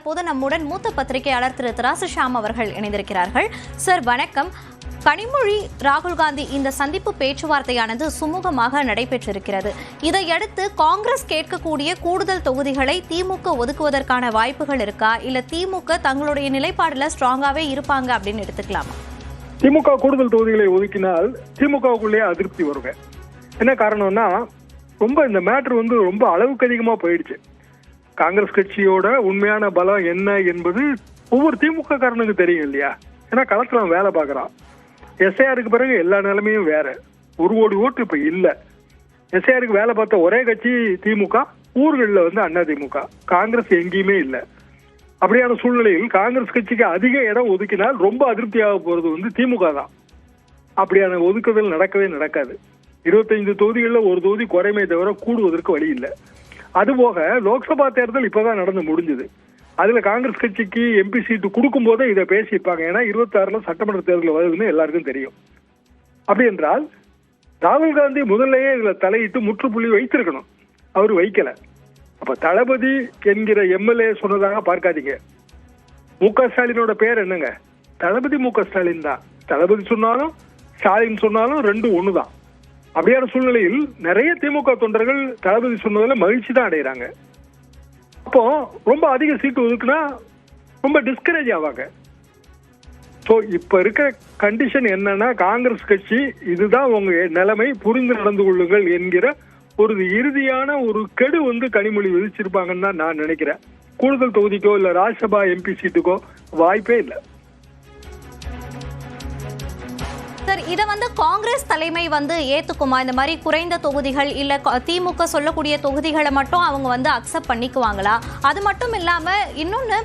தற்போது நம்முடன் மூத்த பத்திரிகையாளர் திரு தராசு ஷாம் அவர்கள் இணைந்திருக்கிறார்கள். சார் வணக்கம். கனிமொழி ராகுல் காந்தி இந்த சந்திப்பு பேச்சுவார்த்தையானது சுமூகமாக நடைபெற்றிருக்கிறது. இதையடுத்து காங்கிரஸ் கேட்கக்கூடிய கூடுதல் தொகுதிகளை திமுக ஒதுக்குவதற்கான வாய்ப்புகள் இருக்கா, இல்ல திமுக தங்களுடைய நிலைப்பாடுல ஸ்ட்ராங்காவே இருப்பாங்க அப்படின்னு எடுத்துக்கலாமா? திமுக கூடுதல் தொகுதிகளை ஒதுக்கினால் திமுகவுக்குள்ளேயே அதிருப்தி வருங்க. என்ன காரணம்னா, ரொம்ப இந்த மேட்ரு ரொம்ப அளவுக்கு அதிகமா போயிடுச்சு. காங்கிரஸ் கட்சியோட உண்மையான பலம் என்ன என்பது ஒவ்வொரு திமுக காரனுக்கு தெரியும் இல்லையா? ஏன்னா களத்துல வேலை பார்க்கறான். எஸ்ஐஆருக்கு பிறகு எல்லா நிலைமையும் வேற. ஒரு கோடி ஓட்டு இப்ப இல்ல. எஸ்ஐஆருக்கு வேலை பார்த்த ஒரே கட்சி திமுக, ஊர்களில் அண்ணா திமுக. காங்கிரஸ் எங்கேயுமே இல்லை. அப்படியான சூழ்நிலையில் காங்கிரஸ் கட்சிக்கு அதிக இடம் ஒதுக்கினால் ரொம்ப அதிருப்தியாக போறது திமுக தான். அப்படியான ஒதுக்குதல் நடக்கவே நடக்காது. 25 தொகுதிகளில் ஒரு தொகுதி குறைமே தவிர கூடுவதற்கு வழி இல்லை. அதுபோக லோக்சபா தேர்தல் இப்பதான் நடந்து முடிஞ்சது. அதுல காங்கிரஸ் கட்சிக்கு எம்பி சீட்டு கொடுக்கும் போதே இதை பேசியிருப்பாங்க. ஏன்னா 26 சட்டமன்ற தேர்தல் வருதுன்னு எல்லாருக்கும் தெரியும். அப்படி என்றால் ராகுல் காந்தி முதல்லயே இதுல தலையிட்டு முற்றுப்புள்ளி வைத்திருக்கணும். அவர் வைக்கல. அப்ப தளபதி என்கிற எம்எல்ஏ சொன்னதாக பார்க்காதீங்க. மு.க. ஸ்டாலினோட பேர் என்னங்க? தளபதி மு.க. ஸ்டாலின் தான். தளபதி சொன்னாலும் ஸ்டாலின் சொன்னாலும் ரெண்டும் ஒண்ணுதான். அப்படியான சூழ்நிலையில் நிறைய திமுக தொண்டர்கள் தளபதி சொன்னதில் மகிழ்ச்சி தான் அடைகிறாங்க. அப்போ ரொம்ப அதிக சீட்டு ஒதுக்குனா ரொம்ப டிஸ்கரேஜ் ஆவாங்க. ஸோ இப்ப இருக்கிற கண்டிஷன் என்னன்னா, காங்கிரஸ் கட்சி இதுதான் உங்க நிலைமை, புரிந்து நடந்து கொள்ளுங்கள் என்கிற ஒரு இறுதியான ஒரு கெடு கனிமொழி விதிச்சிருப்பாங்கன்னு தான் நான் நினைக்கிறேன். கூடுதல் தொகுதிக்கோ இல்ல ராஜ்யசபா எம்பி சீட்டுக்கோ வாய்ப்பே இல்லை. சார், இதை காங்கிரஸ் தலைமை ஏத்துக்குமா? இந்த மாதிரி குறைந்த தொகுதிகள் இல்ல திமுக சொல்லக்கூடிய தொகுதிகளை மட்டும் அவங்க அக்செப்ட் பண்ணிக்குவாங்களா? அது மட்டும் இல்லாம இன்னொன்னு,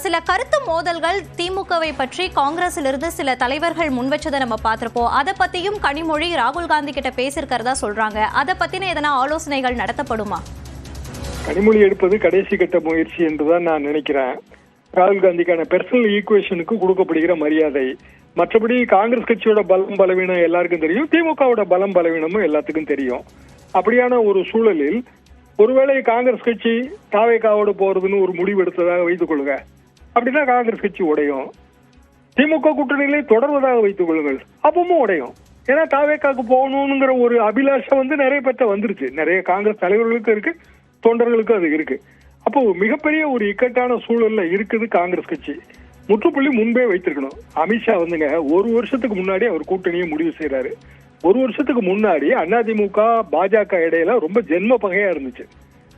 சில கருத்து மோதல்கள் திமுகவை பற்றி காங்கிரஸ்ல இருந்து சில தலைவர்கள் முன்வச்சதை நம்ம பார்த்திருப்போம். அதை பத்தியும் கனிமொழி ராகுல் காந்தி கிட்ட பேசியிருக்கிறதா சொல்றாங்க. அதை பத்தின எதனா ஆலோசனைகள் நடத்தப்படுமா? கனிமொழி எடுப்பது கடைசி கட்ட முயற்சி என்றுதான் நான் நினைக்கிறேன். ராகுல் காந்திக்கான பெர்சனல் ஈக்குவேஷனுக்கு கொடுக்கப்படுகிற மரியாதை. மற்றபடி காங்கிரஸ் கட்சியோட பலம் பலவீனம் எல்லாருக்கும் தெரியும். திமுகவோட பலம் பலவீனமும் எல்லாத்துக்கும் தெரியும். அப்படியான ஒரு சூழலில் ஒருவேளை காங்கிரஸ் கட்சி தாவேகாவோட போறதுன்னு ஒரு முடிவு எடுத்ததாக வைத்துக் கொள்ளுங்க. அப்படின்னா காங்கிரஸ் கட்சி உடையும். திமுக கூட்டணியிலே தொடர்வதாக வைத்துக் கொள்ளுங்கள், அப்பவும் உடையும். ஏன்னா தாவேகாவுக்கு போகணுங்கிற ஒரு அபிலாஷம் நிறைய பேர்ட்ட வந்துருச்சு. நிறைய காங்கிரஸ் தலைவர்களுக்கு இருக்கு, தொண்டர்களுக்கு அது இருக்கு. அப்போ மிகப்பெரிய ஒரு இக்கட்டான சூழல்ல இருக்குது காங்கிரஸ் கட்சி. முற்றுப்புள்ளி முன்பே வைத்திருக்கணும். அமித்ஷா ஒரு வருஷத்துக்கு முன்னாடி அவர் கூட்டணியை முடிவு செய்யறாரு. ஒரு வருஷத்துக்கு முன்னாடி அதிமுக பாஜக இடையில ரொம்ப ஜென்ம பகையா இருந்துச்சு.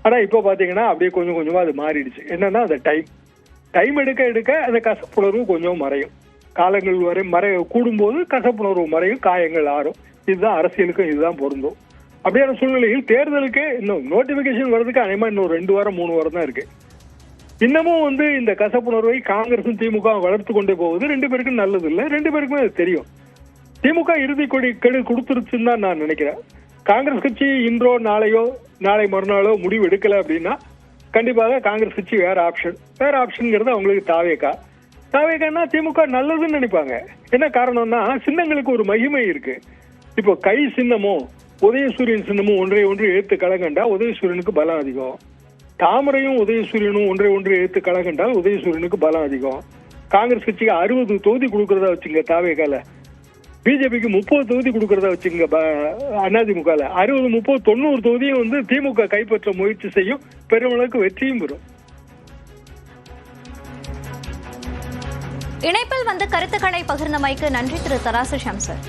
ஆனா இப்ப பாத்தீங்கன்னா அப்படியே கொஞ்சம் கொஞ்சமா அது மாறிடுச்சு. என்னன்னா, அந்த டைம் எடுக்க எடுக்க அந்த கசப்புணர்வு கொஞ்சம் மறையும். காலங்கள் வரை கூடும்போது கசப்புணர்வு மறையும், காயங்கள் ஆறும். இதுதான் அரசியலுக்கும் இதுதான் பொருந்தும். அப்படியான சூழ்நிலையில் தேர்தலுக்கு இன்னும் நோட்டிபிகேஷன் வர்றதுக்கு அநேகமா இன்னும் 2 வாரம் 3 வாரம் தான் இருக்கு. இன்னமும் இந்த கசப்புணர்வை காங்கிரசும் திமுக வளர்த்து கொண்டே போவது 2 பேருக்கும் நல்லது இல்லை. 2 பேருக்குமே அது தெரியும். திமுக இறுதி கெடு கொடுத்துருச்சுன்னு தான் நான் நினைக்கிறேன். காங்கிரஸ் கட்சி இன்றோ நாளையோ நாளை மறுநாளோ முடிவு எடுக்கல அப்படின்னா கண்டிப்பாக காங்கிரஸ் கட்சி வேற ஆப்ஷன்ங்கிறது அவங்களுக்கு தாவேகான்னா திமுக நல்லதுன்னு நினைப்பாங்க. என்ன காரணம்னா, சின்னங்களுக்கு ஒரு மகிமை இருக்கு. இப்போ கை சின்னமும் உதயசூரியன் சின்னமும் ஒன்றை ஒன்று எழுத்து கலங்கண்டா உதயசூரியனுக்கு பலம் அதிகம். தாமரையும் உதயசூரியனும் ஒன்றை ஒன்று எழுத்து கலகண்டால் உதயசூரியனுக்கு பலம் அதிகம். காங்கிரஸ் கட்சிக்கு 60 தொகுதி கொடுக்கறதா வச்சுங்க தாவேகால, பிஜேபிக்கு 30 தொகுதி கொடுக்கறதா வச்சுங்க அதிமுகல. 60, 30, 90 தொகுதியும் திமுக கைப்பற்ற முயற்சி செய்யும். பெருமளவுக்கு வெற்றியும் பெறும். இணைப்பில் கருத்துக்களை பகிர்ந்தமைக்கு நன்றி திரு தராசு ஷாம் சார்.